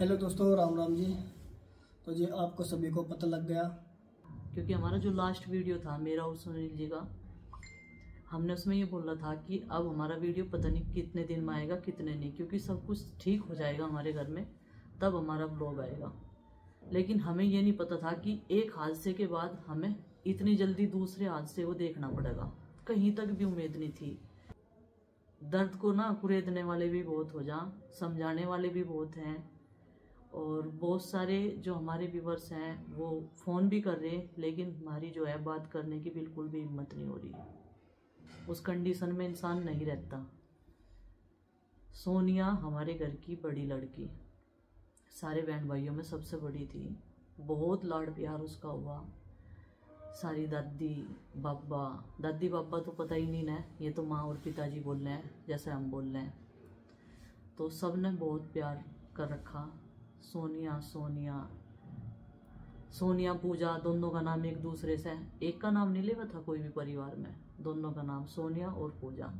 Hello दोस्तों, राम राम जी। तो जी आपको सभी को पता लग गया, क्योंकि हमारा जो लास्ट वीडियो था मेरा और सुनील जी का, हमने उसमें ये बोला था कि अब हमारा वीडियो पता नहीं कितने दिन में आएगा कितने नहीं, क्योंकि सब कुछ ठीक हो जाएगा हमारे घर में तब हमारा ब्लॉग आएगा। लेकिन हमें ये नहीं पता था कि एक हादसे के बाद हमें इतनी जल्दी दूसरे हादसे को देखना पड़ेगा। कहीं तक भी उम्मीद नहीं थी। दर्द को ना कुरेदने वाले भी बहुत हो जा, समझाने वाले भी बहुत हैं, और बहुत सारे जो हमारे व्यूवर्स हैं वो फ़ोन भी कर रहे हैं, लेकिन हमारी जो है बात करने की बिल्कुल भी हिम्मत नहीं हो रही। उस कंडीशन में इंसान नहीं रहता। सोनिया हमारे घर की बड़ी लड़की, सारे बहन भाइयों में सबसे बड़ी थी। बहुत लाड प्यार उसका हुआ। सारी दादी बाबा तो पता ही नहीं ना, ये तो माँ और पिताजी बोल रहे हैं जैसे हम बोल रहे हैं। तो सब ने बहुत प्यार कर रखा। सोनिया पूजा, दोनों का नाम एक दूसरे से, एक का नाम नहीं लेवा था कोई भी परिवार में, दोनों का नाम सोनिया और पूजा,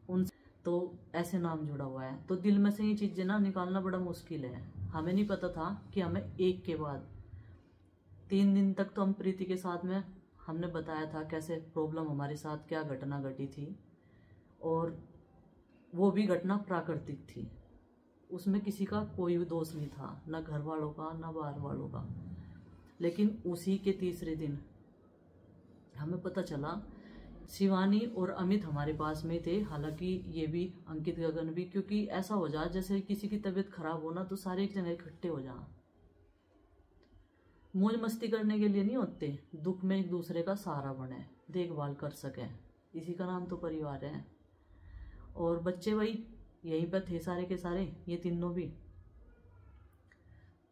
उन तो ऐसे नाम जुड़ा हुआ है। तो दिल में से ये चीजें ना निकालना बड़ा मुश्किल है। हमें नहीं पता था कि हमें एक के बाद 3 दिन तक तो हम प्रीति के साथ में हमने बताया था कैसे प्रॉब्लम हमारे साथ क्या घटना घटी थी, और वो भी घटना प्राकृतिक थी। उसमें किसी का कोई दोष नहीं था, ना घर वालों का ना बाहर वालों का। लेकिन उसी के तीसरे दिन हमें पता चला, शिवानी और अमित हमारे पास में थे, हालांकि ये भी अंकित गगन भी, क्योंकि ऐसा हो जा जैसे किसी की तबीयत खराब हो ना तो सारे एक जगह इकट्ठे हो जा। मौज मस्ती करने के लिए नहीं होते, दुख में एक दूसरे का सहारा बने, देखभाल कर सके, इसी का नाम तो परिवार है। और बच्चे वही यहीं पर थे सारे के सारे, ये तीनों भी।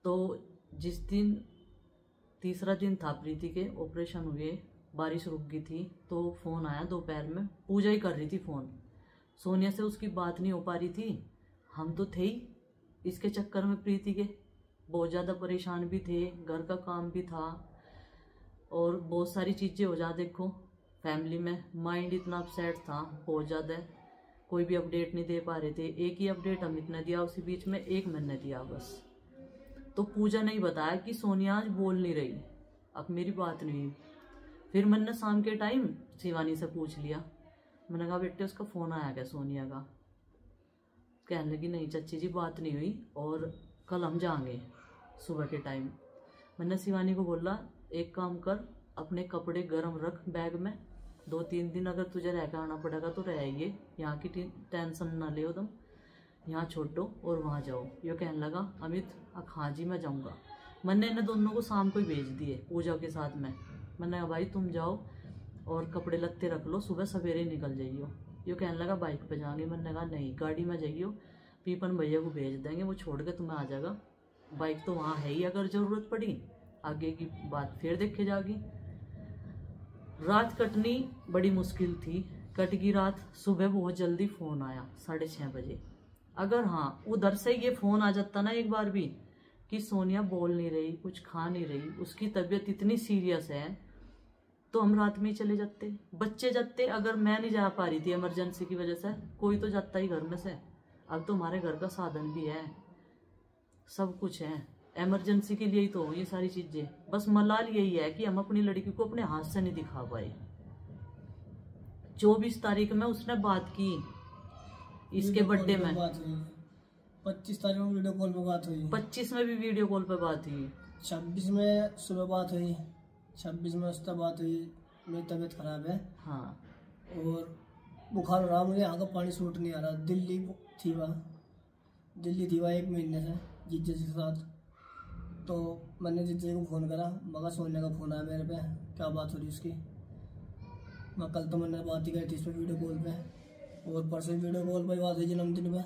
तो जिस दिन तीसरा दिन था प्रीति के ऑपरेशन हुए, बारिश रुक गई थी, तो फोन आया दोपहर में। पूजा ही कर रही थी फोन, सोनिया से उसकी बात नहीं हो पा रही थी। हम तो थे ही इसके चक्कर में प्रीति के बहुत ज़्यादा परेशान भी थे, घर का काम भी था और बहुत सारी चीज़ें हो जा। देखो फैमिली में माइंड इतना अपसेट था बहुत ज़्यादा, कोई भी अपडेट नहीं दे पा रहे थे। एक ही अपडेट अमित ने दिया, उसी बीच में एक मैंने दिया बस। तो पूजा ने बताया कि सोनिया आज बोल नहीं रही, अब मेरी बात नहीं हुई। फिर मैंने शाम के टाइम शिवानी से पूछ लिया, मैंने कहा बेटे उसका फ़ोन आया क्या सोनिया का? कहने लगी नहीं चाची जी बात नहीं हुई, और कल हम जाएंगे सुबह के टाइम। मैंने शिवानी को बोला एक काम कर, अपने कपड़े गर्म रख बैग में, 2-3 दिन अगर तुझे रह कर आना पड़ेगा तो रहिए, यहाँ की टेंशन ना ले तुम, यहाँ छोड़ो और वहाँ जाओ। ये कहने लगा अमित हाँ जी मैं जाऊँगा। मैंने इन्हें दोनों को शाम को ही भेज दिए पूजा के साथ में। मैंने कहा भाई तुम जाओ और कपड़े लत्ते रख लो, सुबह सवेरे निकल जाइयो। ये कहने लगा बाइक पे जाएंगे। मैंने कहा नहीं गाड़ी में जाइयो, पीपन भैया को भेज देंगे, वो छोड़ के तुम्हें आ जाएगा, बाइक तो वहाँ है ही, अगर ज़रूरत पड़ी आगे की बात फिर देखे जागी। रात कटनी बड़ी मुश्किल थी, कट गई रात। सुबह बहुत जल्दी फ़ोन आया 6:30 बजे। अगर हाँ उधर से ये फ़ोन आ जाता ना एक बार भी कि सोनिया बोल नहीं रही, कुछ खा नहीं रही, उसकी तबीयत इतनी सीरियस है, तो हम रात में ही चले जाते, बच्चे जाते। अगर मैं नहीं जा पा रही थी इमरजेंसी की वजह से, कोई तो जाता ही घर में से। अब तो हमारे घर का साधन भी है, सब कुछ है, इमरजेंसी के लिए ही तो ये सारी चीजें। बस मलाल यही है कि हम अपनी लड़की को अपने हाथ से नहीं दिखा पाए। 24 तारीख में उसने बात की इसके बर्थडे में, 25 तारीख में वीडियो कॉल पे बात हुई, 25 में भी वीडियो कॉल पे बात हुई, 26 में सुबह बात हुई, 26 में उससे बात हुई मेरी तबीयत खराब है हाँ, और बुखार हो रहा, मुझे यहाँ का पानी सूट नहीं आ रहा। दिल्ली थी वह 1 महीने से जीजे के साथ। तो मैंने जीजे को फ़ोन करा, मगर सोनिया का फ़ोन आया मेरे पे, क्या बात हो रही उसकी। मैं कल तो मैंने बात ही करी थी इस पर वीडियो कॉल पे, और परसों वीडियो कॉल पर बात हुई जन्मदिन में।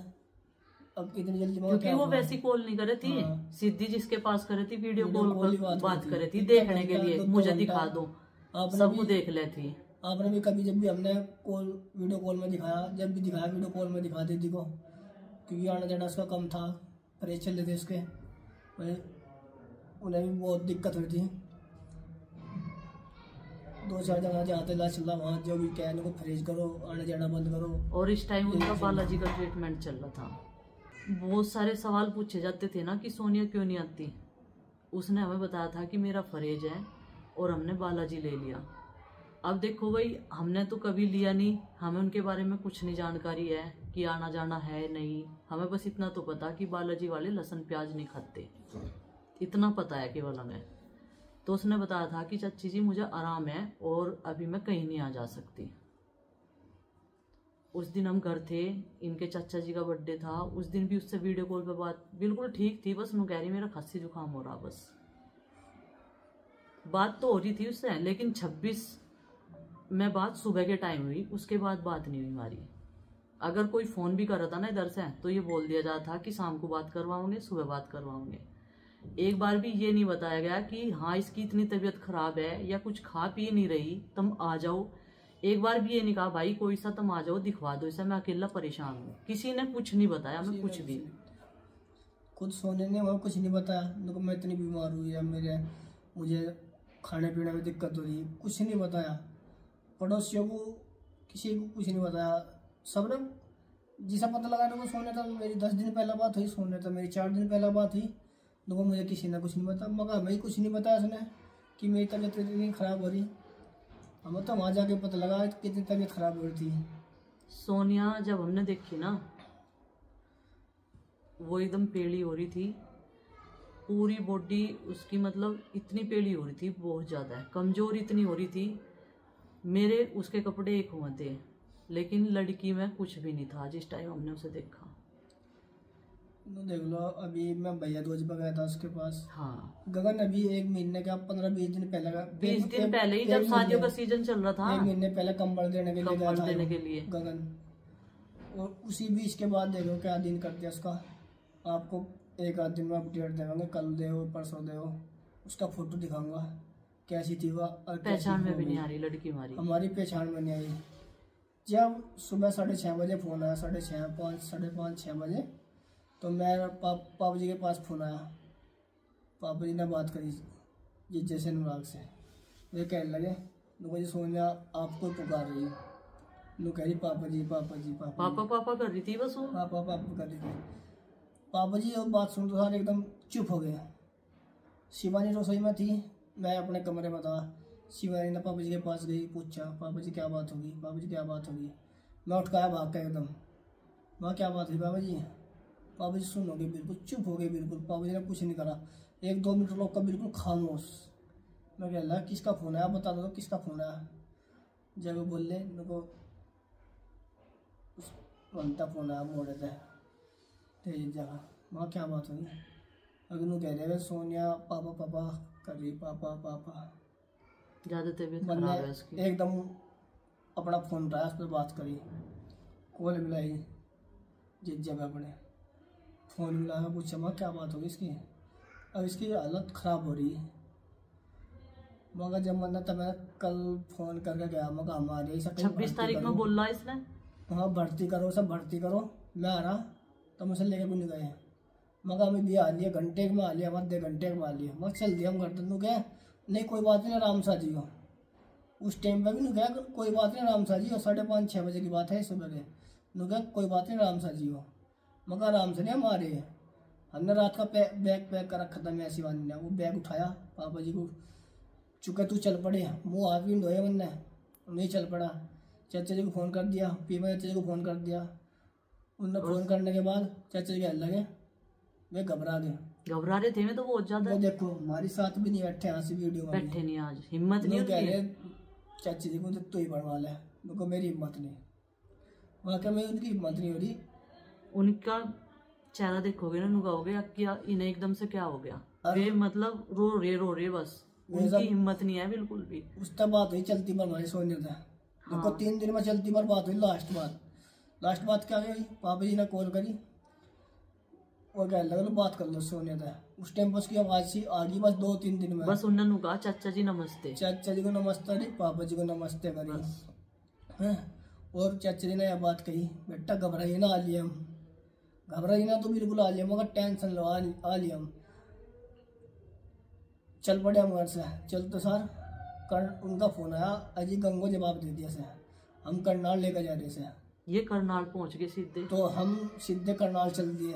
अब इतनी जल्दी क्योंकि वो वैसी कॉल नहीं करे थी, हाँ। सीधी जिसके पास करे थी वीडियो कॉल पर बात करे थी, देखने के लिए मुझे दिखा दो, सबको देख लेती। आपने भी कभी जब भी हमने वीडियो कॉल में दिखाया, जब भी दिखाया वीडियो कॉल में दिखा देती को, क्योंकि आना जाना उसका कम था, परहेज चल रहे थे उसके, उन्हें भी बहुत दिक्कत हुई थी। 2-4 जगह जाते ला चल रहा, वहाँ जो भी कहने को परहेज करो, आने जाना बंद करो। और इस टाइम उनका बालाजी का ट्रीटमेंट चल रहा था। बहुत सारे सवाल पूछे जाते थे ना कि सोनिया क्यों नहीं आती। उसने हमें बताया था कि मेरा फरेज है और हमने बालाजी ले लिया। अब देखो भाई, हमने तो कभी लिया नहीं, हमें उनके बारे में कुछ नहीं जानकारी है कि आना जाना है नहीं। हमें बस इतना तो पता कि बालाजी वाले लहसुन प्याज नहीं खाते, इतना पता है केवल हमें। तो उसने बताया था कि चाची जी मुझे आराम है और अभी मैं कहीं नहीं आ जा सकती। उस दिन हम घर थे, इनके चाचा जी का बर्थडे था। उस दिन भी उससे वीडियो कॉल पे बात बिल्कुल ठीक थी, बस मैं कह रही मेरा खांसी जुकाम हो रहा, बस बात तो हो रही थी उससे। लेकिन 26 में बात सुबह के टाइम हुई, उसके बाद बात नहीं हुई हमारी। अगर कोई फ़ोन भी कर रहा था ना इधर से तो ये बोल दिया जाता था कि शाम को बात करवाओगे, सुबह बात करवाओगे। एक बार भी ये नहीं बताया गया कि हाँ इसकी इतनी तबीयत खराब है या कुछ खा पी नहीं रही, तुम आ जाओ। एक बार भी ये नहीं कहा भाई कोई सा तुम आ जाओ दिखवा दो इसे, मैं अकेला परेशान हूँ। किसी ने कुछ नहीं बताया हमें, कुछ भी। खुद सोने ने वहाँ कुछ नहीं बताया, देखो मैं इतनी बीमार हुई है, मुझे खाने पीने में दिक्कत हो रही है, कुछ नहीं बताया। पड़ोसियों को किसी को कुछ नहीं बताया। सबने जिसे पता लगाने को सोने था, मेरी 10 दिन पहले बात हुई, सोने था मेरी 4 दिन पहले बात हुई, देखो मुझे किसी ने कुछ नहीं बताया। मगर हमें कुछ नहीं बताया उसने कि मेरी तबीयत इतनी ख़राब हो रही। हमें तो वहाँ जाके पता लगा कितनी तबीयत ख़राब हो रही थी। सोनिया जब हमने देखी ना, वो एकदम पेली हो रही थी, पूरी बॉडी उसकी मतलब इतनी पेली हो रही थी, बहुत ज़्यादा कमज़ोर इतनी हो रही थी। मेरे उसके कपड़े एक हुए थे, लेकिन लड़की में कुछ भी नहीं था जिस टाइम हमने उसे देखा। तो देख लो, अभी मैं भैया दूज पर गया था उसके पास। हाँ, गगन अभी 1 महीने का 15-20 दिन पहले का, 20 दिन पहले ही जब शादियों का सीजन चल रहा था, 1 महीने पहले कंबल देने के लिए गया कंबल था देने के लिए। गगन। और उसी बीच के बाद देखो क्या दिन कर दिया उसका। आपको एक आध दिन में अपडेट देंगे, कल दे हो परसों दे हो, उसका फोटो दिखाऊंगा कैसी थी वह। और पहचान में भी नहीं आ रही लड़की हमारी पहचान में नहीं आई। जब सुबह 6:30 बजे फ़ोन आया, 6:30, 5, 5:30, 6 बजे, तो मेरा पापा जी के पास फ़ोन आया। पापा जी ने बात करी जिज्जे से, अनुराग से। वे कहने लगे मुझे सोनिया आपको पुकार रही है। नु कह रही पापा जी पापा जी पापा पापा पापा कर रही थी बस वो। पापा पापा कर रही थी। पापा जी और बात सुन तो सारे एकदम चुप हो गए। शिवानी रसोई में थी, मैं अपने कमरे में था। शिवानी ने पापा जी के पास गई, पूछा पापा जी क्या बात होगी, पापा जी क्या बात होगी। मैं उठ गया भाग कर एकदम, वहाँ क्या बात हुई पापा जी। पापा जी सुन हो गए, बिल्कुल चुप हो गए, बिल्कुल पापा जी ने कुछ नहीं करा। 1-2 मिनट लोग का बिल्कुल खामोश। मैं कह रहा किसका फ़ोन आया, बता दो किसका फ़ोन आया। जब वो बोल रहे मेरे को बनता फ़ोन आया, मोड़े थे तेज जगह। वहाँ क्या बात हुई। अगनू कह रहे सोनिया पापा पापा कर रही, पापा पापा। ज़्यादा तबीयत खराब है उसकी। एकदम अपना फ़ोन उठाया, उस पर बात करी, कॉल मिलाई जिस जगह अपने फ़ोन मिलाया, पूछा माँ क्या बात होगी इसकी। अब इसकी हालत ख़राब हो रही है। मगर जब मैंने तब मैं कल फ़ोन करके गया, मगर हमारे 26 तारीख में बोल रहा इसने, हाँ भर्ती करो, सब भर्ती करो, मैं आ रहा। तो मुझसे लेके भी नहीं गए। मगर हमें भी आ लिया, घंटे में आ लिया, हमारे 2 घंटे में आ लिया। मगर चल दिया हम घर तक गए, नहीं कोई बात नहीं आराम से आ जियो। उस टाइम पर भी नहीं गया, कोई बात नहीं आराम से आ जियो। 5:30-6 बजे की बात है सुबह के। नहीं गया कोई बात नहीं आराम से आ जियो। मगर आराम से नहीं हम आ रहे। हमने रात का बैग पैक कर रखा था, मैं शिवानी ने वो बैग उठाया, पापा जी को चुके तू चल पड़े, मुँह हाथ भी धोए मैंने, नहीं चल पड़ा। चाचा जी को फ़ोन कर दिया, पीमा चाचा जी को फ़ोन कर दिया। उनने फ़ोन करने के बाद चाचा जी कहने लगे, वे घबरा रहे थे मैं तो बहुत ज़्यादा। वो देखो हमारी साथ भी नहीं बैठे, यहाँ से वीडियो में बैठे नहीं, आज हिम्मत नहीं उनकी। चाचा जी को तो ही बनवा ले, उनको मेरी हिम्मत नहीं, वाकई में उनकी हिम्मत नहीं हो रही। उनका चेहरा देखोगे ना, नुगाओगे क्या इन्हें एकदम से क्या हो गया। वे मतलब रो रहे बस, उनकी हिम्मत नहीं है बिल्कुल भी। उस तक बात हुई चलती पर हमारी सोने था। देखो 3 दिन में चलती पर बात हुई। लास्ट बात क्या हुई, पापा जी ने कॉल करी और कहने लगे बात कर लो सोने था। उस टाइम पर उसकी आवाज़ सी आ गई, बस 2-3 दिन में। बस उन्होंने कहा चाचा जी नमस्ते, चाचा जी को नमस्ते करी, पापा जी को नमस्ते करी हैं। और चाचा जी ने यह बात कही, बेटा घबराइए ना, आ लिए हम, घबराइए ना तो बिल्कुल आ लिए, मगर टेंशन लो आ लिए हम। चल पड़े हम घर से। चलते सर उनका फ़ोन आया, अजी गंगो जवाब दे दिया से हम करनाल लेकर जा रहे से। ये करनाल पहुंच गए सीधे, तो हम सीधे करनाल चल दिए।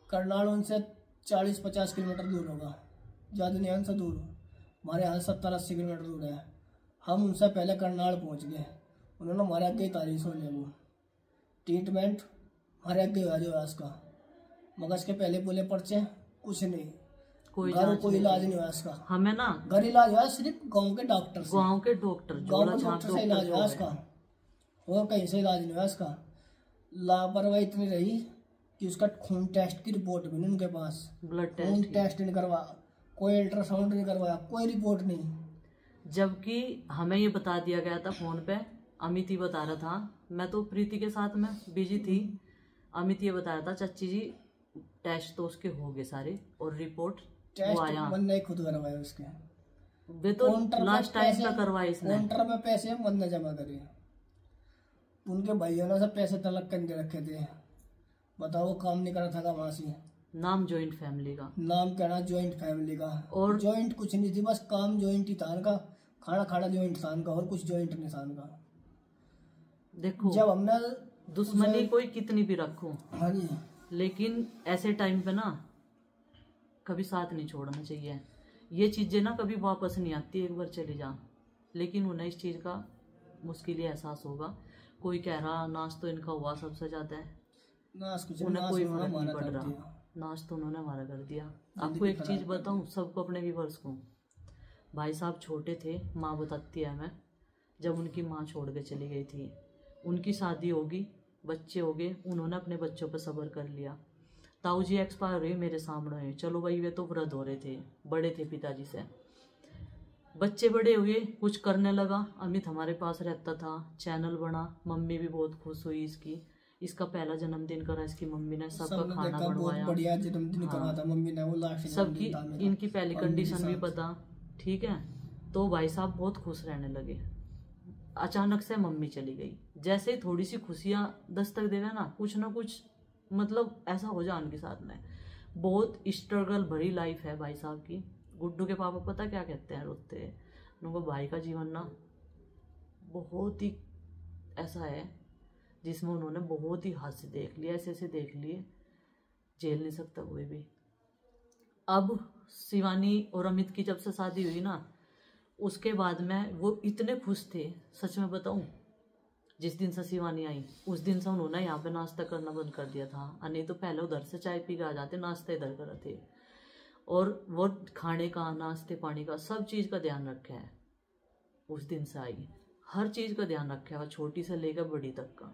करनाल उनसे 40-50 किलोमीटर दूर होगा, ज़्यादा नहीं उनसे दूर। हमारे यहाँ 70-80 किलोमीटर दूर है। हम उनसे पहले करनाल पहुँच गए, उन्होंने हमारे आगे तारीख हो लिया। वो ट्रीटमेंट हमारे आगे हुआ जो है उसका, मगज के पहले बोले पर्चे कुछ नहीं, कोई घर जांच कोई नहीं इलाज की। नहीं हुआ इसका। हमें ना घर इलाज हुआ सिर्फ गांव के डॉक्टर से, गांव के डॉक्टर गांव के डॉक्टर से इलाज हुआ इसका, और कहीं से इलाज नहीं हुआ इसका। लापरवाही इतनी रही कि उसका खून टेस्ट की रिपोर्ट भी नहीं उनके पास, ब्लड खून टेस्ट टेस्ट नहीं करवा, कोई अल्ट्रासाउंड नहीं करवाया, कोई रिपोर्ट नहीं। जबकि हमें ये बता दिया गया था फोन पे, अमित ही बता रहा था, मैं तो प्रीति के साथ में बिजी थी, अमित ये बता रहा था चाची जी टेस्ट तो उसके हो गए सारे और रिपोर्ट वो टेस्ट आया। मन ने खुद करवाया उसके, वे तो काउंटर में लास्ट टाइम पैसे- पे करवाए इसने। काउंटर में पैसे मन ने जमा करे, उनके भाइयों ने सब पैसे तलक कर दे रखे थे। बताओ वो काम नहीं करा था वहां से, नाम जॉइंट फैमिली का, नाम कहना जॉइंट फैमिली का, और जॉइंट कुछ नहीं थी, बस काम जॉइंट ही था इनका, खाना खाना जॉइंट था इनका, और कुछ जॉइंट नहीं था इनका। देखो जब हमने दुश्मनी कोई कितनी भी रखो, हाँ जी, लेकिन ऐसे टाइम पे ना कभी साथ नहीं छोड़ना चाहिए। ये चीजें ना कभी वापस नहीं आती, एक बार चली जा, लेकिन उन्हें इस चीज का मुश्किल एहसास होगा। कोई कह रहा नाश तो इनका हुआ सबसे ज्यादा है, नाश कुछ उन्हें नाश कोई उन्होंने फर्क नहीं हमारा पड़ कर रहा, दिया। नाश तो उन्होंने हमारा कर दिया। जिंदगी आपको एक खराब चीज कर बताऊं, सबको अपने व्यूवर्स को, भाई साहब छोटे थे, माँ बताती है हमें, जब उनकी माँ छोड़ के चली गई थी, उनकी शादी होगी, बच्चे हो गए, उन्होंने अपने बच्चों पर सब्र कर लिया। ताऊ जी एक्सपायर हुए मेरे सामने हुए, चलो भाई वे तो वृद्ध हो रहे थे, बड़े थे पिताजी से, बच्चे बड़े हुए, कुछ करने लगा, अमित हमारे पास रहता था, चैनल बना, मम्मी भी बहुत खुश हुई इसका पहला जन्मदिन करा इसकी मम्मी ने, सबका सबने खाना देखा बहुत बनवाया, बढ़िया जन्मदिन हाँ। करा था मम्मी ने, वो लास्ट सबकी जन्मदिन था मेरा। इनकी पहली और मेरे कंडीशन भी साथ। पता, ठीक है। तो भाई साहब बहुत खुश रहने लगे। अचानक से मम्मी चली गई, जैसे ही थोड़ी सी खुशियां दस्तक देगा ना कुछ मतलब ऐसा हो जाए उनके साथ में। बहुत स्ट्रगल भरी लाइफ है भाई साहब की। गुड्डू के पापा पता क्या कहते हैं, रोते हैं, उनको भाई का जीवन ना बहुत ही ऐसा है जिसमें उन्होंने बहुत ही हादसे देख लिए, ऐसे देख लिए, झेल नहीं सकता कोई भी। अब शिवानी और अमित की जब से शादी हुई ना, उसके बाद में वो इतने खुश थे, सच में बताऊं, जिस दिन से शिवानी आई उस दिन से उन्होंने यहाँ पे नाश्ता करना बंद कर दिया था, नहीं तो पहले उधर से चाय पी के आ जाते, नाश्ता इधर करते, और वो खाने का, नाश्ते पानी का, सब चीज़ का ध्यान रखा है। उस दिन से आई, हर चीज़ का ध्यान रखा है, छोटी से लेकर बड़ी तक का।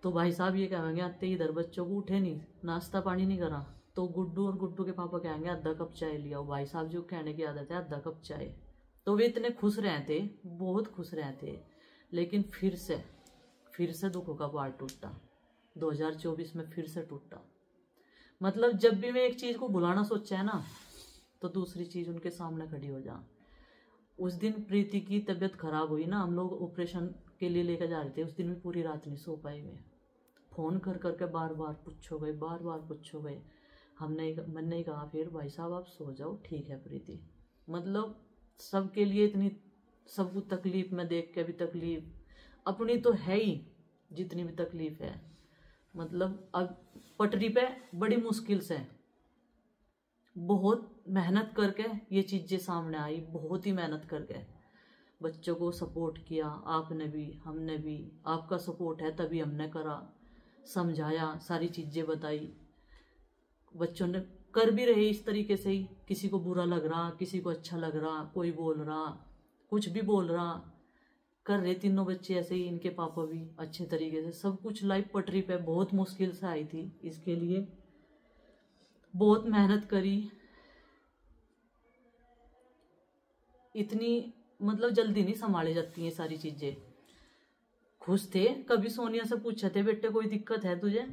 तो भाई साहब ये कहेंगे आते इधर बच्चों को उठे नहीं, नाश्ता पानी नहीं करा, तो गुड्डू और गुड्डू के पापा कहेंगे आधा कप चाय लिया। भाई साहब जो कहने की आदत है आधा कप चाय। तो वे इतने खुश रहे थे, बहुत खुश रहे थे, लेकिन फिर से दुखों का पहाड़ टूटा। 2024 में फिर से टूटा। मतलब जब भी मैं एक चीज को भुलाना सोचा है ना, तो दूसरी चीज उनके सामने खड़ी हो जा। उस दिन प्रीति की तबीयत खराब हुई ना, हम लोग ऑपरेशन के लिए लेकर जा रहे थे, उस दिन भी पूरी रात नहीं सो पाए हुए, फोन कर करके बार बार पूछो गए। मैंने कहा फिर भाई साहब आप सो जाओ, ठीक है प्रीति। मतलब सबके लिए इतनी, सबको तकलीफ में देख के भी तकलीफ अपनी तो है ही, जितनी भी तकलीफ है, मतलब अब पटरी पे बड़ी मुश्किल से, बहुत मेहनत करके ये चीजें सामने आई, बहुत ही मेहनत करके बच्चों को सपोर्ट किया, आपने भी हमने भी, आपका सपोर्ट है तभी हमने करा, समझाया, सारी चीजें बताई, बच्चों ने कर भी रहे इस तरीके से ही, किसी को बुरा लग रहा, किसी को अच्छा लग रहा, कोई बोल रहा, कुछ भी बोल रहा, कर रहे तीनों बच्चे ऐसे ही, इनके पापा भी अच्छे तरीके से, सब कुछ लाइफ पटरी पे बहुत मुश्किल से आई थी। इसके लिए बहुत मेहनत करी, इतनी मतलब जल्दी नहीं संभाली जाती हैं सारी चीजें। खुश थे, कभी सोनिया से पूछे थे बेटे कोई दिक्कत है तुझे,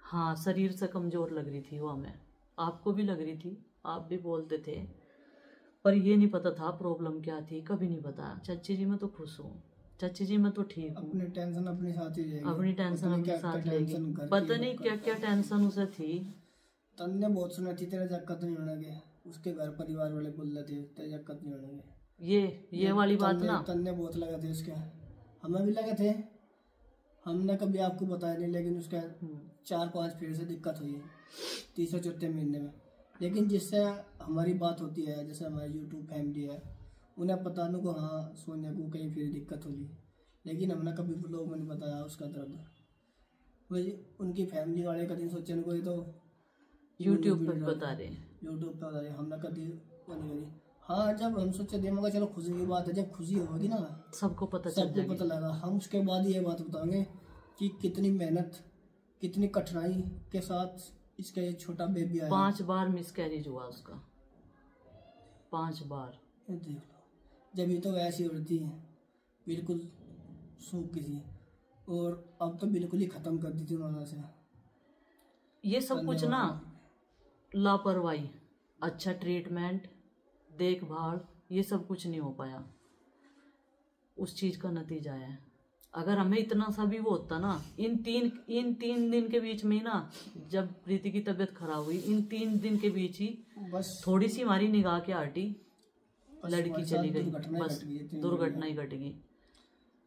हाँ शरीर से कमजोर लग रही थी वो, हमें आपको भी लग रही थी, आप भी बोलते थे, पर ये नहीं पता था प्रॉब्लम क्या थी, कभी नहीं बताया। चाची जी मैं तो खुश हूँ, चाची जी मैं तो ठीक हूँ, अपनी टेंशन अपने साथ ही रहेगी, अपनी टेंशन अपने साथ लेगी, पता नहीं क्या क्या टेंशन उसे थी। तन्ने बहुत सुना थी तेरा जक्कत नहीं होना गया, उसके घर परिवार वाले बोल रहे थे तेरा जक्कत नहीं होना गया, ये वाली बात ना, तन्ने बहुत लगे थे उसके, हमें भी लगे थे, हमने कभी आपको बताया नहीं, लेकिन उसका 4-5 फिर से दिक्कत हुई तीसरे चौथे महीने में। लेकिन जिससे हमारी बात होती है, जैसे हमारी यूट्यूब फैमिली है, उन्हें पता नहीं को हाँ सोनिया को कहीं फिर दिक्कत होगी, लेकिन हमने कभी लोग में नहीं बताया उसका दर्द। वही उनकी फैमिली वाले कभी सोचे को, ये तो यूट्यूब पर बता रहे हैं, यूट्यूब पर बता रहे, हमने कभी वो नहीं करी। हाँ, जब हम सोचे दिमाग चलो खुशी की बात है, जब खुशी होगी ना सबको पता चल सबको पता लगा। हम उसके बाद ये बात बताएंगे कि कितनी मेहनत, कितनी कठिनाई के साथ इसका ये छोटा बेबी आया। 5 बार मिसकैरेज हुआ उसका, 5 बार। ये देख लो, जब ये तो वैसी उड़ती है बिल्कुल सूख गई थी, और अब तो बिल्कुल ही खत्म कर दी थी उन्होंने से। ये सब कुछ ना लापरवाही, अच्छा ट्रीटमेंट, देखभाल, ये सब कुछ नहीं हो पाया, उस चीज का नतीजा है। अगर हमें इतना सा भी वो होता ना, इन तीन दिन के बीच में ही ना, जब प्रीति की तबीयत खराब हुई, इन 3 दिन के बीच ही बस थोड़ी सी हमारी निगाह के हटी, बस लड़की हमारे चली साथ गई, दुर्घटना बस घट गई है, 3 दिन दुर्घटना में। ही घट गई,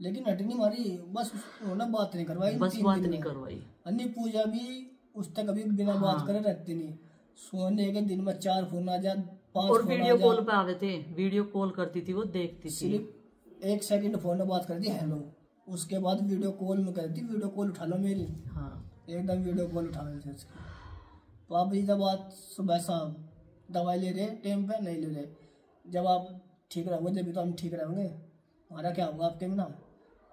लेकिन हट नहीं मारी, बस उन्होंने बात नहीं करवाई इन बस 3 बात दिन नहीं में। करवाई। अन्य पूजा भी उस तक कभी बिना हाँ। बात करे रहती नहीं। सोने के दिन में 4 फोन आ जा, 5 और फोन आ वीडियो जा, कॉल पे आवे थे, वीडियो कॉल करती थी, वो देखती थी। सिर्फ 1 सेकंड फोन में बात करती हेलो, उसके बाद वीडियो कॉल में करती, वीडियो कॉल उठा लो मेरी, हाँ, एकदम वीडियो कॉल उठा लेते उसकी। तो आप ये जब बात सुबह शाम दवाई ले रहे टाइम पे नहीं ले रहे, जब आप ठीक रहोगे जब तो हम ठीक रहेंगे, हमारा क्या होगा आपके बिना।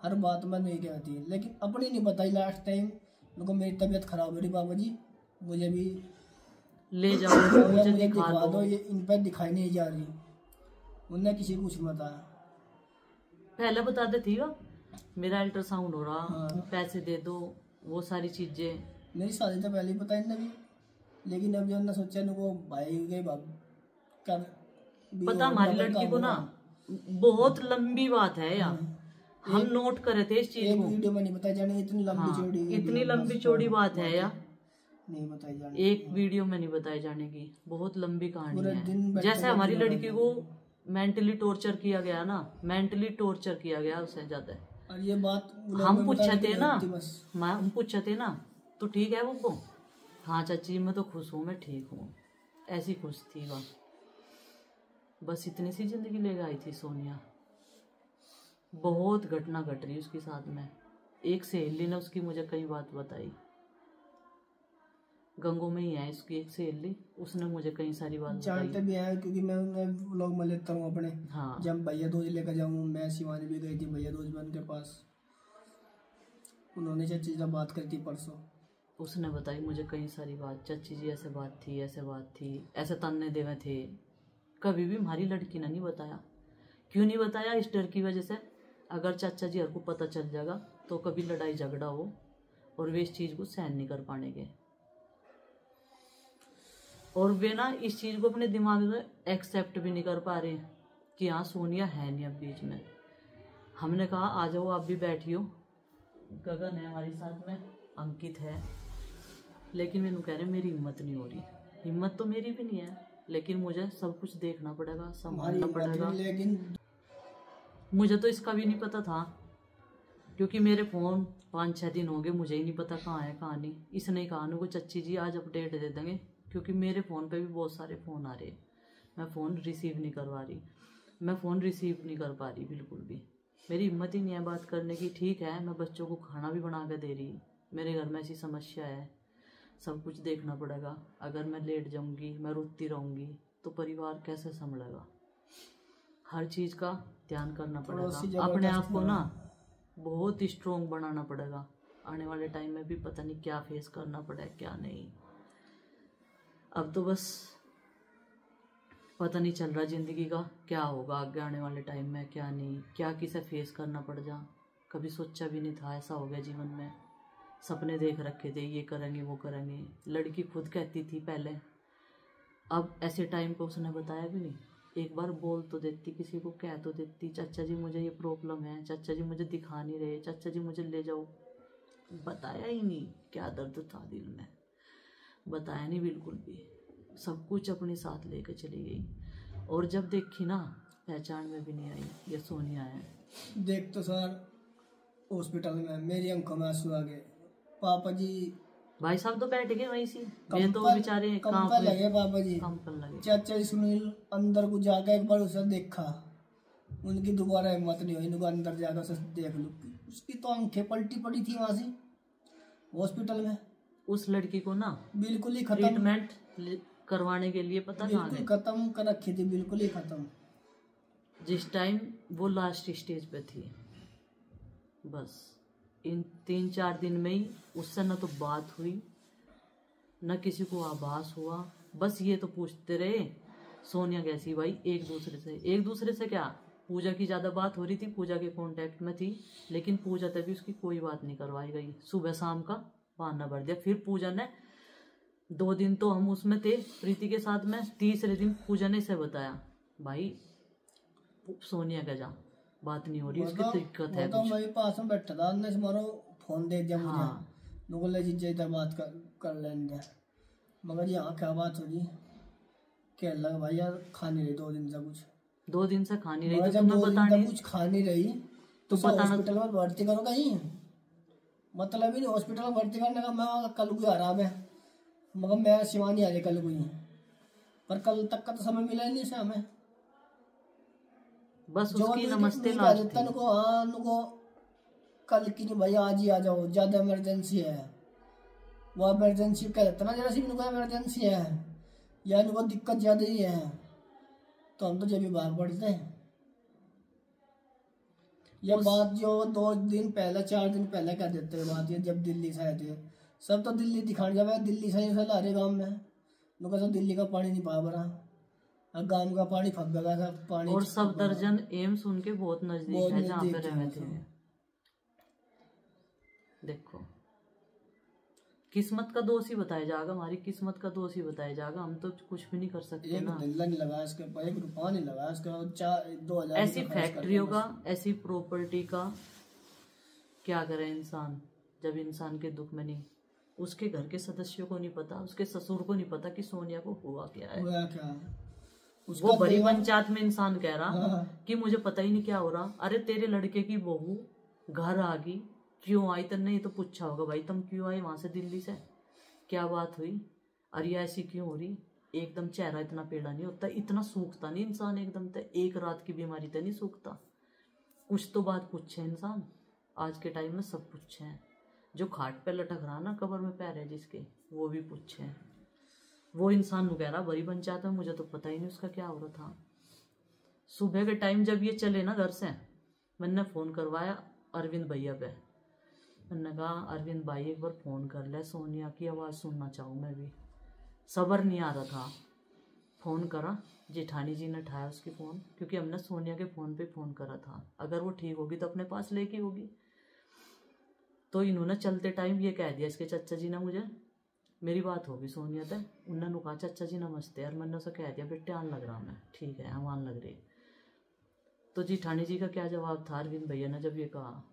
हर बात में नहीं कहती है, लेकिन अपनी नहीं बताई। लास्ट टाइम उनको मेरी तबीयत खराब हो रही बाबा जी, मुझे भी ले जाओ, मुझे मुझे दिखा दिखा दो। दो, ये इन पर दिखाई नहीं जा रही। उनने किसी को कुछ नहीं बताया। पहले बताते थी वो, मेरा अल्ट्रासाउंड हो रहा, हाँ। पैसे दे दो, वो सारी चीजें। मेरी शादी तो पहले ही पता इनने भी, लेकिन अब जो उन्होंने सोचा इनको भाई गए बाब कर भी पता और हमारी डबल लड़की काम को ना, होगा। बहुत लंबी बात है यार, हम नोट करे थे इस चीज एक को। वीडियो में नहीं बताई जानी, इतनी लंबी हाँ, चौड़ी इतनी लंबी चौड़ी बात है यार, नहीं बताई जानी। एक वीडियो में नहीं बताई जाने की, बहुत लंबी कहानी पूरे दिन है। बैठे जैसे हमारी बैठे लड़की को मेंटली टॉर्चर किया गया ना, मेंटली टॉर्चर किया गया उससे ज्यादा। और ये बात हम पूछे थे ना, बस हम पूछे थे ना, तो ठीक है वो, हाँ चाची मैं तो खुश हूँ, मैं ठीक हूँ, ऐसी खुश थी वह। बस इतनी सी जिंदगी ले आई थी सोनिया। बहुत घटना घट रही उसके साथ में। एक सहेली ने उसकी मुझे कई बात बताई, गंगों में ही है उसकी एक सहेली, उसने मुझे कई सारी बात जानते बताई। भी हैं क्योंकि मैं उन्हें व्लॉग में लेता हूँ अपने। हाँ, जब भैया दूज लेकर जाऊँ, मैं शिवानी भी गई थी भैया दूज बहन के पास, उन्होंने चाची से बात करी थी परसों। उसने बताई मुझे कई सारी बात, चाची जी ऐसे बात थी, ऐसे बात थी, ऐसे ताने देवे थे। कभी भी हमारी लड़की ने नहीं बताया। क्यों नहीं बताया? इस डर की वजह से, अगर चाचा जी हर को पता चल जाएगा तो कभी लड़ाई झगड़ा हो और वे इस चीज़ को सहन नहीं कर पाएंगे, और वे ना इस चीज़ को अपने दिमाग में एक्सेप्ट भी नहीं कर पा रहे कि हाँ सोनिया है नहीं अब बीच में। हमने कहा आ जाओ आप भी बैठियो, गगन है हमारे साथ में, अंकित है, लेकिन मैंने कह रहे मेरी हिम्मत नहीं हो रही। हिम्मत तो मेरी भी नहीं है, लेकिन मुझे सब कुछ देखना पड़ेगा, संभालना पड़ेगा। लेकिन मुझे तो इसका भी नहीं पता था, क्योंकि मेरे फ़ोन 5-6 दिन हो गए, मुझे ही नहीं पता कहाँ है कहाँ नहीं। इसने कहा को चच्ची जी आज अपडेट दे देंगे, क्योंकि मेरे फ़ोन पे भी बहुत सारे फ़ोन आ रहे, मैं फ़ोन रिसीव नहीं करवा रही, मैं फ़ोन रिसीव नहीं कर पा रही बिल्कुल भी। मेरी हिम्मत ही नहीं है बात करने की। ठीक है मैं बच्चों को खाना भी बना के दे रही, मेरे घर में ऐसी समस्या है, सब कुछ देखना पड़ेगा। अगर मैं लेट जाऊंगी, मैं रोती रहूंगी तो परिवार कैसे संभलेगा? हर चीज़ का ध्यान करना पड़ेगा, अपने आप को ना बहुत स्ट्रोंग बनाना पड़ेगा। आने वाले टाइम में भी पता नहीं क्या फेस करना पड़े क्या नहीं। अब तो बस पता नहीं चल रहा ज़िंदगी का क्या होगा आगे आने वाले टाइम में, क्या नहीं, क्या किसे फेस करना पड़ जा। कभी सोचा भी नहीं था ऐसा हो गया जीवन में। सपने देख रखे थे ये करेंगे वो करेंगे, लड़की खुद कहती थी पहले, अब ऐसे टाइम पे उसने बताया भी नहीं। एक बार बोल तो देती, किसी को कह तो देती, चाचा जी मुझे ये प्रॉब्लम है, चाचा जी मुझे दिखा नहीं रहे, चाचा जी मुझे ले जाओ। बताया ही नहीं क्या दर्द था दिल में, बताया नहीं बिल्कुल भी। सब कुछ अपने साथ लेकर चली गई, और जब देखी ना पहचान में भी नहीं आई ये सोनिया है। देख तो सर हॉस्पिटल में मेरी आंखों में आंसू आ गए। पापा जी भाई साहब तो बैठ गए वहीं से, ये कम तो पर बेचारे कम पर लगे बाबा जी। काम पर लगे। चाचा सुनील अंदर को जाकर एक बार उसे देखा, उनकी दोबारा हिम्मत नहीं हुई, उनको अंदर जाकर उसे देख लो। उसकी तो आंखें पलटी पड़ी थी वहां से हॉस्पिटल में। उस लड़की को ना बिल्कुल ही खत्म, ट्रीटमेंट करवाने के लिए पता कहाँ बिल्कुल गए, खत्म कर रखी थी, बिल्कुल ही खत्म। जिस टाइम वो लास्ट स्टेज पे थी। बस इन 3-4 दिन में ही उससे न तो बात हुई, न किसी को आभास हुआ। बस ये तो पूछते रहे सोनिया कैसी भाई, एक दूसरे से क्या, पूजा की ज़्यादा बात हो रही थी, पूजा के कांटेक्ट में थी, लेकिन पूजा तभी उसकी कोई बात नहीं करवाई गई। सुबह शाम का बहाना भर दिया। फिर पूजा ने 2 दिन तो हम उसमें थे प्रीति के साथ में, तीसरे दिन पूजा ने इसे बताया भाई सोनिया का जा बात नहीं हो रही, उसकी दिक्कत है वो तो कुछ। मेरे पास में बैठा था, ने मारो फोन दे दिया मुझे। हाँ लोगों ने जीजा इधर बात कर लेंगे, मगर यहाँ क्या बात हो रही, क्या लगा भाई यार खा नहीं रही 2 दिन से कुछ, 2 दिन से खा नहीं रही मगर तो जब तुम्हें 2 दिन बताने तक कुछ खा नहीं रही तो तो बताना। हॉस्पिटल में भर्ती करो कहीं, मतलब ही नहीं हॉस्पिटल में भर्ती करने का। मैं कल को आराम है, मगर मैं शिवानी आ रही कल को ही, पर कल तक का तो समय मिला ही नहीं से हमें। बस जो उसकी भी नमस्ते कह लास्ट देता थी। उनको, हाँ उनको कल की जो भाई आज ही आ जाओ, ज्यादा इमरजेंसी है, वो इमरजेंसी कह देता ना, जरा सी इनको इमरजेंसी है या इनको दिक्कत ज्यादा ही है, तो हम तो जब भी भाग पड़ते हैं। ये बात जो 2 दिन पहले 4 दिन पहले कह देते हैं बात, ये जब दिल्ली से आए थे, सब तो दिल्ली दिखाने जावे, दिल्ली से ही ला रहे गाँव में, उनका तो दिल्ली का पानी नहीं पा भरा, और गाँव का पानी फक गया था पानी। और सब दर्जन एम्स उनके बहुत नजदीक है जहाँ पे रहे थे। देखो किस्मत का दोष ही बताया जाएगा, हमारी किस्मत का दोष ही बताया जाएगा, हम तो कुछ भी नहीं कर सकते एक ना। दिल्ला नहीं लगा इसके ऊपर, 1 रुपया नहीं लगा इसके, 4-2 हजार ऐसी फैक्ट्रियों का, ऐसी प्रॉपर्टी का क्या करे इंसान, जब इंसान के दुख में नहीं, उसके घर के सदस्यों को नहीं पता, उसके ससुर को नहीं पता कि सोनिया को हुआ क्या है। हुआ क्या वो बड़ी पंचायत में इंसान कह रहा हाँ। कि मुझे पता ही नहीं क्या हो रहा। अरे तेरे लड़के की बहू घर आ गई, क्यों आई? तन्ने ये तो पूछा होगा भाई तुम क्यों आए वहां से दिल्ली से, क्या बात हुई, अरे ऐसी क्यों हो रही? एकदम चेहरा इतना पेड़ा नहीं होता, इतना सूखता नहीं इंसान एकदम से, एक रात की बीमारी तो नहीं सूखता। कुछ तो बात पूछे इंसान, आज के टाइम में सब पूछे हैं। जो खाट पे लटक रहा ना, कब्र में पैर है जिसके, वो भी पूछे हैं। वो इंसान कह रहा बड़ी पंचायत में मुझे तो पता ही नहीं उसका क्या हो रहा था। सुबह के टाइम जब ये चले ना घर से, मैंने फ़ोन करवाया अरविंद भैया पे, मैंने कहा अरविंद भाई एक बार फ़ोन कर ले, सोनिया की आवाज़ सुनना चाहूँ मैं भी। सब्र नहीं आ रहा था। फ़ोन करा, जेठानी जी ने उठाया उसकी फ़ोन, क्योंकि हमने सोनिया के फ़ोन पे फ़ोन करा था, अगर वो ठीक होगी तो अपने पास लेके होगी। तो इन्होंने चलते टाइम ये कह दिया इसके चाचा जी ने मुझे, मेरी बात होगी सोनिया से, उन्होंने कहा चाचा जी नमस्ते, और मैंने उसे कह दिया बेटे आन लग रहा मैं, ठीक है हम आन लग रही। तो जेठानी जी का क्या जवाब था अरविंद भैया ने जब ये कहा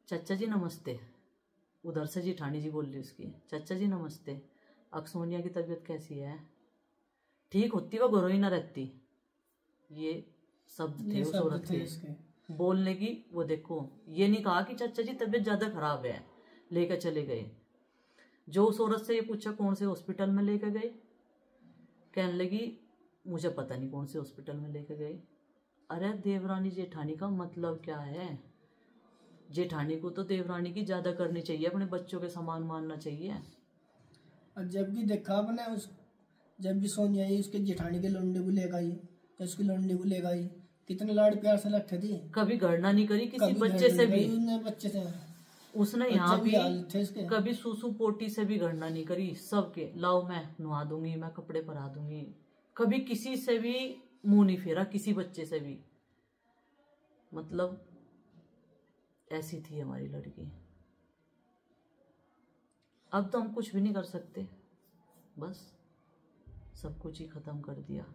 चाचा जी नमस्ते, उधर से जेठानी जी बोल रही उसकी, चाचा जी नमस्ते, अब सोनिया की तबीयत कैसी है? ठीक होती वो घरों ही ना रहती। ये शब्द थे उस औरत के बोलने की। वो देखो ये नहीं कहा कि चाचा जी तबीयत ज्यादा खराब है लेकर चले गए। जो उस औरत से ये पूछा कौन से हॉस्पिटल में लेकर गए, कहने लगी मुझे पता नहीं कौन से हॉस्पिटल में लेकर गए। अरे देवरानी जेठानी का मतलब क्या है? जेठानी को तो देवरानी की ज्यादा करनी चाहिए, अपने बच्चों के समान मानना चाहिए। और जब भी देखा आपने जब भी सोनिया आई उसके जेठानी के लौंडे को ले गई, तो उसकी लौंडे को ले गई, कितने लाड प्यार से रखे थी, कभी गणना नहीं करी किसी बच्चे से भी, बच्चे से उसने यहाँ भी कभी सूसू पोटी से भी गणना नहीं करी। सबके लाओ मैं नुहा दूंगी, मैं कपड़े पहना दूंगी, कभी किसी से भी मुंह नहीं फेरा, किसी बच्चे से भी। मतलब ऐसी थी हमारी लड़की। अब तो हम कुछ भी नहीं कर सकते, बस सब कुछ ही खत्म कर दिया।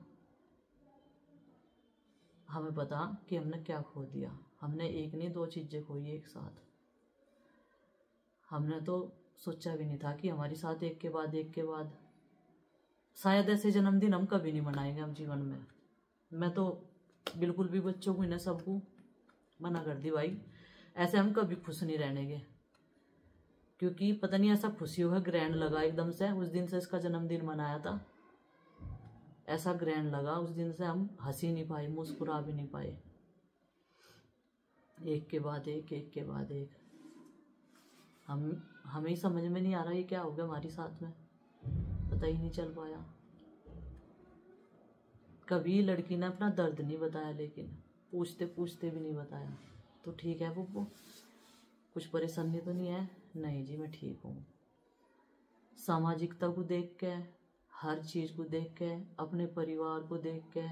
हमें पता कि हमने क्या खो दिया। हमने एक नहीं 2 चीजें खोई एक साथ। हमने तो सोचा भी नहीं था कि हमारी साथ एक के बाद शायद ऐसे जन्मदिन हम कभी नहीं मनाएंगे हम जीवन में। मैं तो बिल्कुल भी बच्चों को इन्हें सबको मना कर दी भाई, ऐसे हम कभी खुश नहीं रहने के। क्योंकि पता नहीं ऐसा खुशी हुआ, ग्रैंड लगा एकदम से। उस दिन से इसका जन्मदिन मनाया था, ऐसा ग्रैंड लगा। उस दिन से हम हंसी नहीं पाए, मुस्कुरा भी नहीं पाए। एक के बाद एक, एक के बाद एक। हमें ही समझ में नहीं आ रहा ये क्या हो गया हमारे साथ में, पता ही नहीं चल पाया। कभी लड़की ने अपना दर्द नहीं बताया, लेकिन पूछते पूछते भी नहीं बताया। तो ठीक है बुब्बू, कुछ परेशानी तो नहीं है? नहीं जी मैं ठीक हूँ। सामाजिकता को देख के, हर चीज़ को देख के, अपने परिवार को देख के,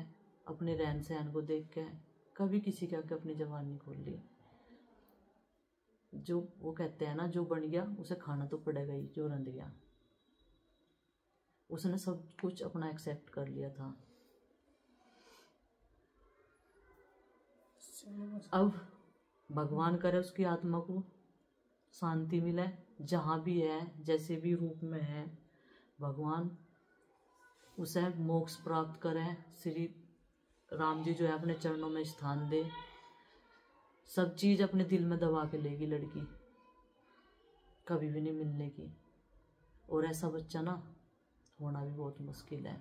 अपने रहन सहन को देख के कभी किसी के आगे अपनी जबान नहीं खोल ली। जो वो कहते हैं ना, जो बन गया उसे खाना तो पड़ेगा ही, जो रंध गया। उसने सब कुछ अपना एक्सेप्ट कर लिया था। अब भगवान करे उसकी आत्मा को शांति मिले, जहाँ भी है, जैसे भी रूप में है, भगवान उसे मोक्ष प्राप्त करें। श्री राम जी जो है अपने चरणों में स्थान दे। सब चीज़ अपने दिल में दबा के लेगी लड़की, कभी भी नहीं मिलने की। और ऐसा बच्चा ना होना भी बहुत मुश्किल है।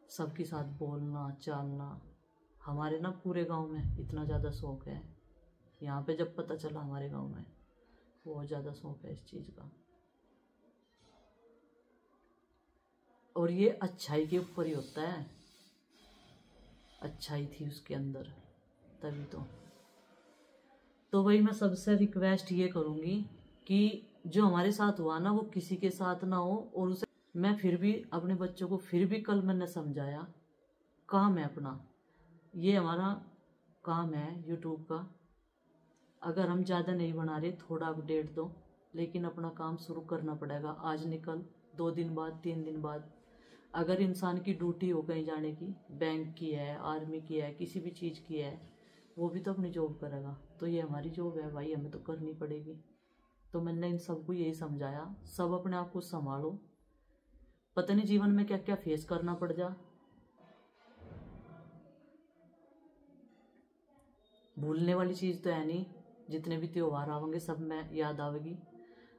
सबके साथ बोलना चालना, हमारे ना पूरे गांव में इतना ज़्यादा शौक है। यहाँ पे जब पता चला हमारे गांव में, बहुत ज़्यादा शौक है इस चीज़ का। और ये अच्छाई के ऊपर ही होता है। अच्छाई थी उसके अंदर, तभी तो वही मैं सबसे रिक्वेस्ट ये करूँगी कि जो हमारे साथ हुआ ना वो किसी के साथ ना हो। और उसे मैं फिर भी अपने बच्चों को फिर भी कल मैंने समझाया, काम है अपना, ये हमारा काम है यूट्यूब का। अगर हम ज़्यादा नहीं बना रहे, थोड़ा अपडेट दो, लेकिन अपना काम शुरू करना पड़ेगा। आज निकल 2 दिन बाद, 3 दिन बाद। अगर इंसान की ड्यूटी हो कहीं जाने की, बैंक की है, आर्मी की है, किसी भी चीज़ की है, वो भी तो अपनी जॉब करेगा। तो ये हमारी जॉब है भाई, हमें तो करनी पड़ेगी। तो मैंने इन सबको यही समझाया, सब अपने आप को संभालो। पता नहीं जीवन में क्या क्या फेस करना पड़ जा। भूलने वाली चीज़ तो है नहीं, जितने भी त्योहार आवेंगे सब में याद आवेगी।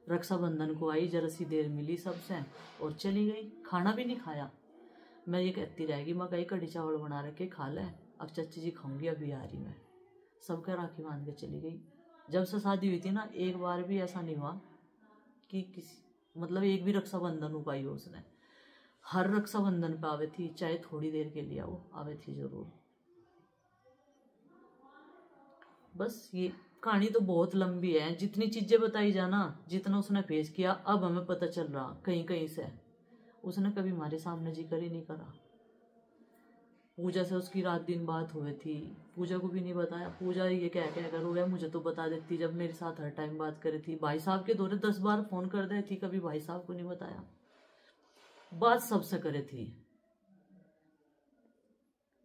रक्षाबंधन को आई, जरा सी देर मिली सबसे और चली गई, खाना भी नहीं खाया। मैं ये कहती रहेगी, मैं कहीं कढ़ी चावल बना रखे खा ले, अब चाची जी खाऊंगी, अभी आ रही मैं। सबका राखी बांध के चली गई। जब से शादी हुई थी ना, एक बार भी ऐसा नहीं हुआ कि किसी मतलब एक भी रक्षाबंधन हो पाई हो उसने। हर रक्षाबंधन पे आवे थी, चाहे थोड़ी देर के लिए आओ, आवे थी जरूर। बस ये कहानी तो बहुत लंबी है, जितनी चीजें बताई जाना, जितना उसने फेस किया, अब हमें पता चल रहा कहीं कहीं से। उसने कभी हमारे सामने जिक्र ही नहीं करा। पूजा से उसकी रात दिन बात हुई थी, पूजा को भी नहीं बताया। पूजा ये क्या कर रोया, मुझे तो बता देती जब मेरे साथ हर टाइम बात करे थी। भाई साहब के दौरे 10 बार फोन कर दे थी, कभी भाई साहब को नहीं बताया। बात सबसे करे थी।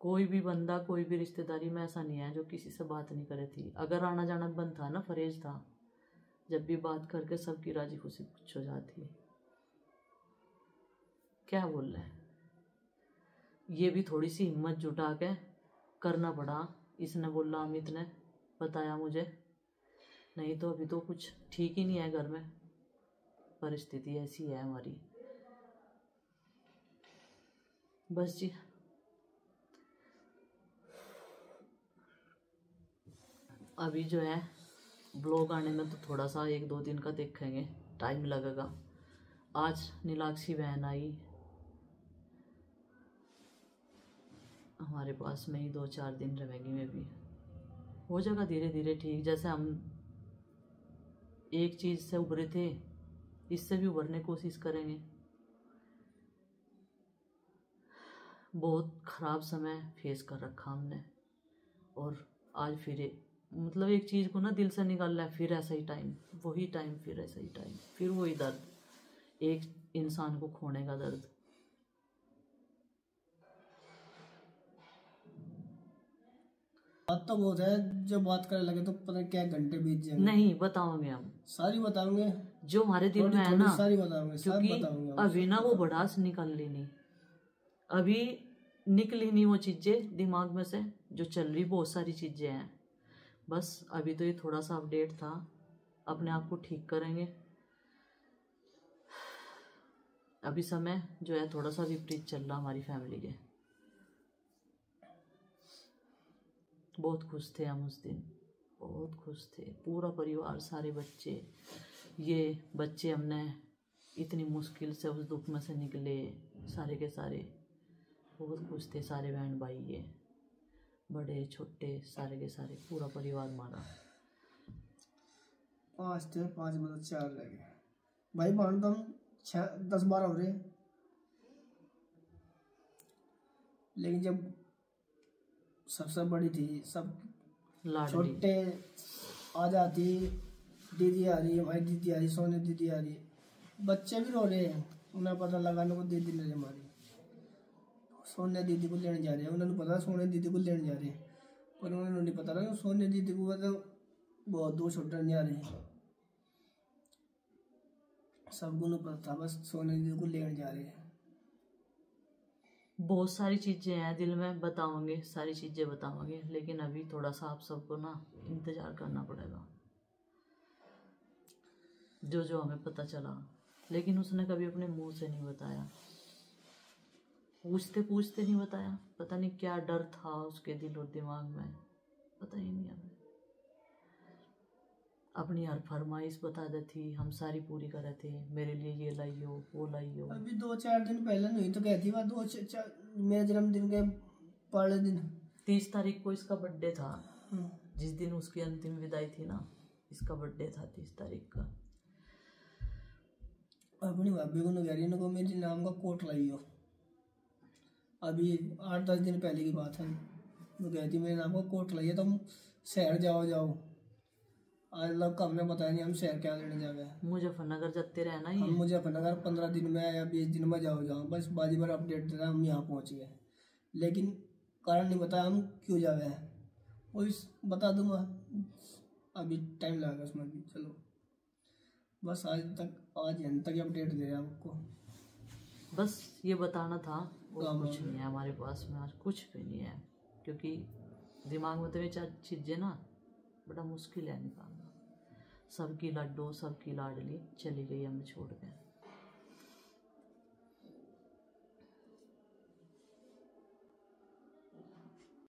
कोई भी बंदा, कोई भी रिश्तेदारी में ऐसा नहीं है जो किसी से बात नहीं करे थी। अगर आना जाना बंद था ना, फरेज था, जब भी बात करके सबकी राजी खुशी कुछ हो जाती। क्या बोल रहे हैं, ये भी थोड़ी सी हिम्मत जुटा के करना पड़ा। इसने बोला, अमित ने बताया मुझे, नहीं तो अभी तो कुछ ठीक ही नहीं है घर में, परिस्थिति ऐसी है हमारी। बस जी, अभी जो है ब्लॉग आने में तो थोड़ा सा 1-2 दिन का देखेंगे, टाइम लगेगा। आज नीलाक्षी बहन आई हमारे पास में ही, 2-4 दिन रहेगी। में भी हो जाएगा धीरे धीरे ठीक। जैसे हम एक चीज़ से उभरे थे, इससे भी उभरने की कोशिश करेंगे। बहुत ख़राब समय फेस कर रखा हमने, और आज फिर मतलब एक चीज़ को ना दिल से निकालना है, फिर ऐसा ही टाइम, वही टाइम, फिर ऐसा ही टाइम, फिर वही दर्द, एक इंसान को खोने का दर्द। बात तो बहुत है, जब बात करने लगे तो पता नहीं क्या घंटे बीत जाएंगे। नहीं बताओगे हम, सारी बताओगे जो हमारे दिल में है ना, सारी बताओगे, सब क्योंकि बताओगे। अभी ना वो भड़ास निकल ली नहीं, अभी निकली नहीं वो चीज़ें दिमाग में से जो चल रही। बहुत सारी चीज़ें हैं, बस अभी तो ये थोड़ा सा अपडेट था अपने आप को ठीक करेंगे। अभी समय जो है थोड़ा सा विपरीत चल रहा हमारी फैमिली के। बहुत खुश थे हम उस दिन, बहुत खुश थे, पूरा परिवार, सारे बच्चे। ये बच्चे हमने इतनी मुश्किल से उस दुख में से निकले, सारे के सारे बहुत खुश थे। सारे बहन भाई, ये बड़े छोटे, सारे के सारे, पूरा परिवार हमारा। 5 थे, 5 मतलब 4 रह गए भाई बहन। तो हम 10-12 हो रहे, लेकिन जब सबसे बड़ी थी, सब छोटे आ जाती, दीदी आ रही है, भाई दीदी आ रही, सोने दीदी आ रही है, बच्चे भी रो रहे हैं। उन्हें पता लगाने को दीदी ने हमारी सोने दीदी को लेने जा रहे हैं। उन्होंने पता सोने दीदी को लेने जा रहे हैं, पर उन्होंने नहीं पता ना सोने दीदी को मतलब बहुत दूर छोड़ने जा रहे हैं। सबको नहीं पता था, बस सोने दीदी को लेने जा रहे हैं। बहुत सारी चीज़ें हैं दिल में, बताओगे, सारी चीज़ें बताओगे, लेकिन अभी थोड़ा सा आप सबको ना इंतज़ार करना पड़ेगा। जो जो हमें पता चला, लेकिन उसने कभी अपने मुंह से नहीं बताया, पूछते पूछते नहीं बताया। पता नहीं क्या डर था उसके दिल और दिमाग में, पता ही नहीं हमें। अपनी हर फरमाइश बता देती, हम सारी पूरी कर रहे थे। मेरे लिए ये लाइयो, वो लाइयो। अभी 2-4 दिन पहले नहीं तो कहती वह मेरे जन्मदिन के पहले दिन 30 तारीख को इसका बर्थडे था। जिस दिन उसकी अंतिम विदाई थी ना, इसका बर्थडे था 30 तारीख का। अपनी भाभी को कह को मेरे नाम का कोट लाइयो। अभी 8-10 दिन पहले की बात है। वो कहती मेरे नाम का कोट लाइए, तुम शहर जाओ। आज लोग हमने बताया नहीं हम शहर क्या लेने जा गए। मुजफ्फरनगर जाते रहना ही हम मुजफ्फरनगर 15 दिन में या 20 दिन में जाओ, बस बाजी बार अपडेट देना हम यहाँ पहुँच गए, लेकिन कारण नहीं बताया हम क्यों जा गए। वो बता दूंगा, अभी टाइम लगेगा उसमें भी। चलो बस आज अंत तक अपडेट दे रहे हैं आपको, बस ये बताना था। और कुछ नहीं है हमारे पास में, आज कुछ भी नहीं है, क्योंकि दिमाग में तो ये 4 चीज़ें ना बड़ा मुश्किल है निकालना। सबकी लड्डू, सबकी लाडली चली गई हमें छोड़ के।